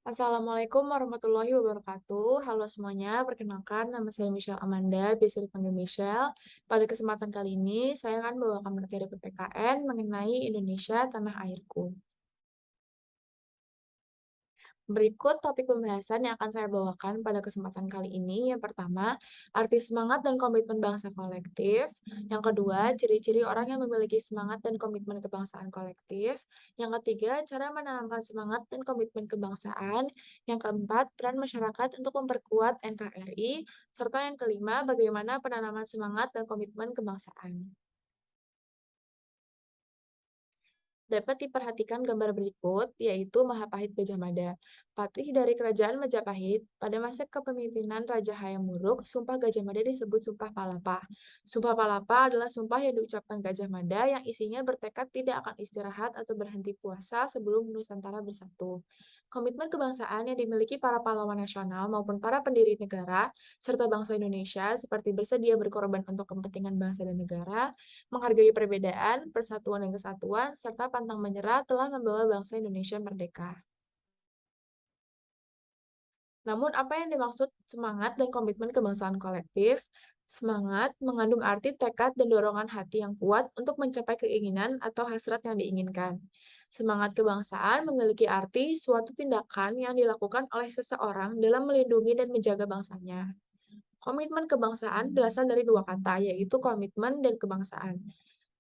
Assalamualaikum warahmatullahi wabarakatuh. Halo semuanya, perkenalkan nama saya Michelle Amanda, biasa dipanggil Michelle. Pada kesempatan kali ini, saya akan membawakan materi PPKN mengenai Indonesia Tanah Airku. Berikut topik pembahasan yang akan saya bawakan pada kesempatan kali ini. Yang pertama, arti semangat dan komitmen bangsa kolektif. Yang kedua, ciri-ciri orang yang memiliki semangat dan komitmen kebangsaan kolektif. Yang ketiga, cara menanamkan semangat dan komitmen kebangsaan. Yang keempat, peran masyarakat untuk memperkuat NKRI. Serta yang kelima, bagaimana penanaman semangat dan komitmen kebangsaan. Dapat diperhatikan gambar berikut, yaitu Mahapahit Gajah Mada. Patih dari Kerajaan Majapahit, pada masa kepemimpinan Raja Hayam Wuruk, Sumpah Gajah Mada disebut Sumpah Palapa. Sumpah Palapa adalah sumpah yang diucapkan Gajah Mada yang isinya bertekad tidak akan istirahat atau berhenti puasa sebelum Nusantara bersatu. Komitmen kebangsaan yang dimiliki para pahlawan nasional maupun para pendiri negara, serta bangsa Indonesia seperti bersedia berkorban untuk kepentingan bangsa dan negara, menghargai perbedaan, persatuan dan kesatuan, serta pantang menyerah telah membawa bangsa Indonesia merdeka. Namun, apa yang dimaksud semangat dan komitmen kebangsaan kolektif? Semangat mengandung arti tekad dan dorongan hati yang kuat untuk mencapai keinginan atau hasrat yang diinginkan. Semangat kebangsaan memiliki arti suatu tindakan yang dilakukan oleh seseorang dalam melindungi dan menjaga bangsanya. Komitmen kebangsaan berasal dari dua kata, yaitu komitmen dan kebangsaan.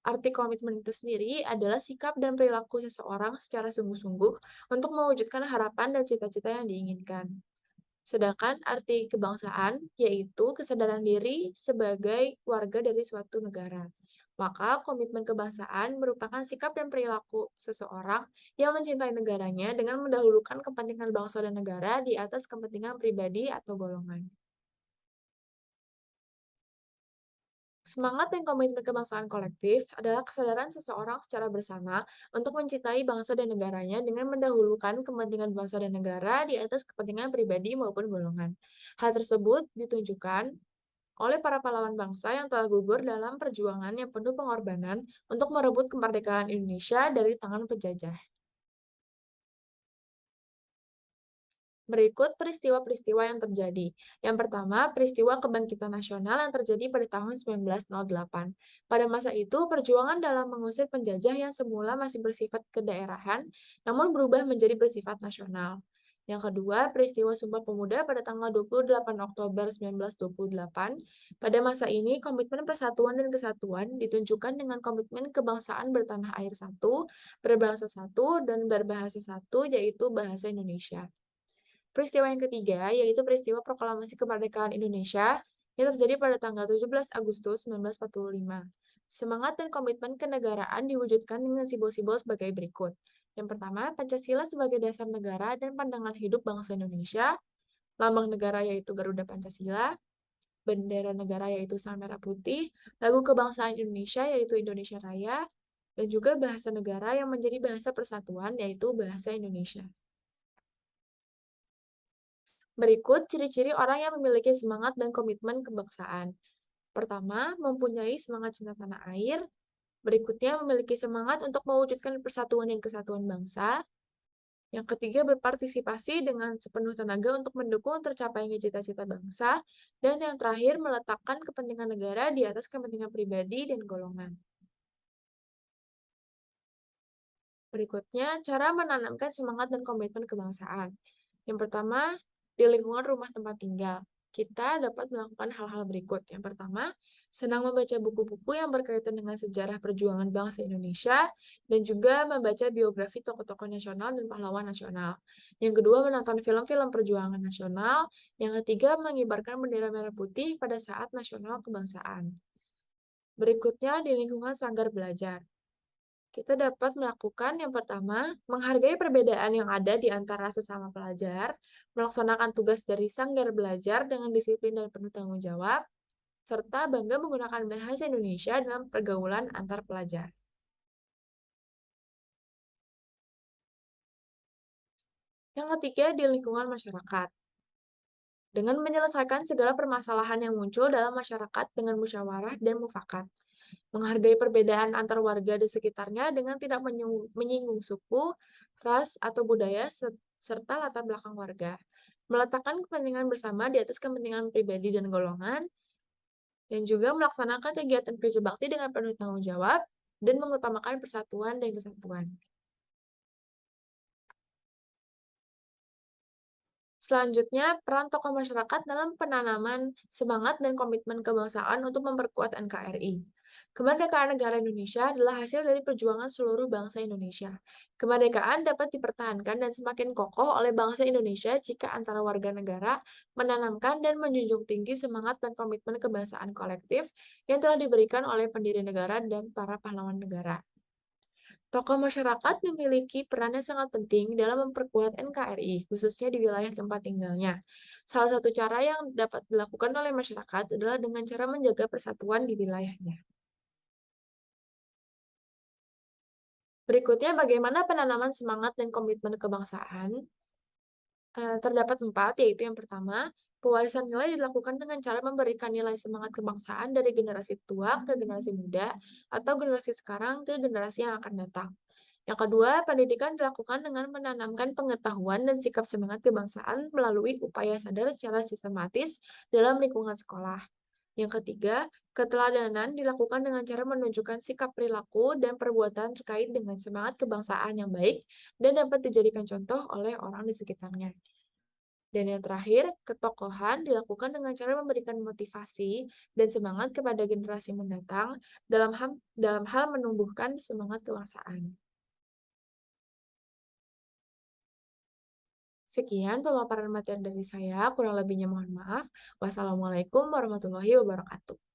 Arti komitmen itu sendiri adalah sikap dan perilaku seseorang secara sungguh-sungguh untuk mewujudkan harapan dan cita-cita yang diinginkan. Sedangkan arti kebangsaan yaitu kesadaran diri sebagai warga dari suatu negara. Maka komitmen kebangsaan merupakan sikap dan perilaku seseorang yang mencintai negaranya dengan mendahulukan kepentingan bangsa dan negara di atas kepentingan pribadi atau golongan. Semangat dan komitmen kebangsaan kolektif adalah kesadaran seseorang secara bersama untuk mencintai bangsa dan negaranya dengan mendahulukan kepentingan bangsa dan negara di atas kepentingan pribadi maupun golongan. Hal tersebut ditunjukkan oleh para pahlawan bangsa yang telah gugur dalam perjuangan yang penuh pengorbanan untuk merebut kemerdekaan Indonesia dari tangan penjajah. Berikut peristiwa-peristiwa yang terjadi. Yang pertama, peristiwa kebangkitan nasional yang terjadi pada tahun 1908. Pada masa itu, perjuangan dalam mengusir penjajah yang semula masih bersifat kedaerahan, namun berubah menjadi bersifat nasional. Yang kedua, peristiwa Sumpah Pemuda pada tanggal 28 Oktober 1928. Pada masa ini, komitmen persatuan dan kesatuan ditunjukkan dengan komitmen kebangsaan bertanah air satu, berbangsa satu, dan berbahasa satu, yaitu bahasa Indonesia. Peristiwa yang ketiga, yaitu peristiwa proklamasi kemerdekaan Indonesia yang terjadi pada tanggal 17 Agustus 1945. Semangat dan komitmen kenegaraan diwujudkan dengan simbol-simbol sebagai berikut. Yang pertama, Pancasila sebagai dasar negara dan pandangan hidup bangsa Indonesia, lambang negara yaitu Garuda Pancasila, bendera negara yaitu Sang Merah Putih, lagu kebangsaan Indonesia yaitu Indonesia Raya, dan juga bahasa negara yang menjadi bahasa persatuan yaitu bahasa Indonesia. Berikut ciri-ciri orang yang memiliki semangat dan komitmen kebangsaan. Pertama, mempunyai semangat cinta tanah air. Berikutnya, memiliki semangat untuk mewujudkan persatuan dan kesatuan bangsa. Yang ketiga, berpartisipasi dengan sepenuh tenaga untuk mendukung tercapainya cita-cita bangsa. Dan yang terakhir, meletakkan kepentingan negara di atas kepentingan pribadi dan golongan. Berikutnya, cara menanamkan semangat dan komitmen kebangsaan. Yang pertama, di lingkungan rumah tempat tinggal. Kita dapat melakukan hal-hal berikut. Yang pertama, senang membaca buku-buku yang berkaitan dengan sejarah perjuangan bangsa Indonesia dan juga membaca biografi tokoh-tokoh nasional dan pahlawan nasional. Yang kedua, menonton film-film perjuangan nasional. Yang ketiga, mengibarkan bendera merah putih pada saat nasional kebangsaan. Berikutnya, di lingkungan sanggar belajar. Kita dapat melakukan yang pertama, menghargai perbedaan yang ada di antara sesama pelajar, melaksanakan tugas dari sanggar belajar dengan disiplin dan penuh tanggung jawab, serta bangga menggunakan bahasa Indonesia dalam pergaulan antar pelajar. Yang ketiga, di lingkungan masyarakat. Dengan menyelesaikan segala permasalahan yang muncul dalam masyarakat dengan musyawarah dan mufakat. Menghargai perbedaan antar warga di sekitarnya dengan tidak menyinggung suku, ras, atau budaya, serta latar belakang warga. Meletakkan kepentingan bersama di atas kepentingan pribadi dan golongan, dan juga melaksanakan kegiatan kerja bakti dengan penuh tanggung jawab, dan mengutamakan persatuan dan kesatuan. Selanjutnya, peran tokoh masyarakat dalam penanaman semangat dan komitmen kebangsaan untuk memperkuat NKRI. Kemerdekaan negara Indonesia adalah hasil dari perjuangan seluruh bangsa Indonesia. Kemerdekaan dapat dipertahankan dan semakin kokoh oleh bangsa Indonesia jika antara warga negara menanamkan dan menjunjung tinggi semangat dan komitmen kebangsaan kolektif yang telah diberikan oleh pendiri negara dan para pahlawan negara. Tokoh masyarakat memiliki peran yang sangat penting dalam memperkuat NKRI, khususnya di wilayah tempat tinggalnya. Salah satu cara yang dapat dilakukan oleh masyarakat adalah dengan cara menjaga persatuan di wilayahnya. Berikutnya, bagaimana penanaman semangat dan komitmen kebangsaan? Terdapat 4, yaitu yang pertama, pewarisan nilai dilakukan dengan cara memberikan nilai semangat kebangsaan dari generasi tua ke generasi muda, atau generasi sekarang ke generasi yang akan datang. Yang kedua, pendidikan dilakukan dengan menanamkan pengetahuan dan sikap semangat kebangsaan melalui upaya sadar secara sistematis dalam lingkungan sekolah. Yang ketiga, keteladanan dilakukan dengan cara menunjukkan sikap perilaku dan perbuatan terkait dengan semangat kebangsaan yang baik dan dapat dijadikan contoh oleh orang di sekitarnya. Dan yang terakhir, ketokohan dilakukan dengan cara memberikan motivasi dan semangat kepada generasi mendatang dalam hal menumbuhkan semangat kebangsaan. Sekian pemaparan materi dari saya, kurang lebihnya mohon maaf. Wassalamualaikum warahmatullahi wabarakatuh.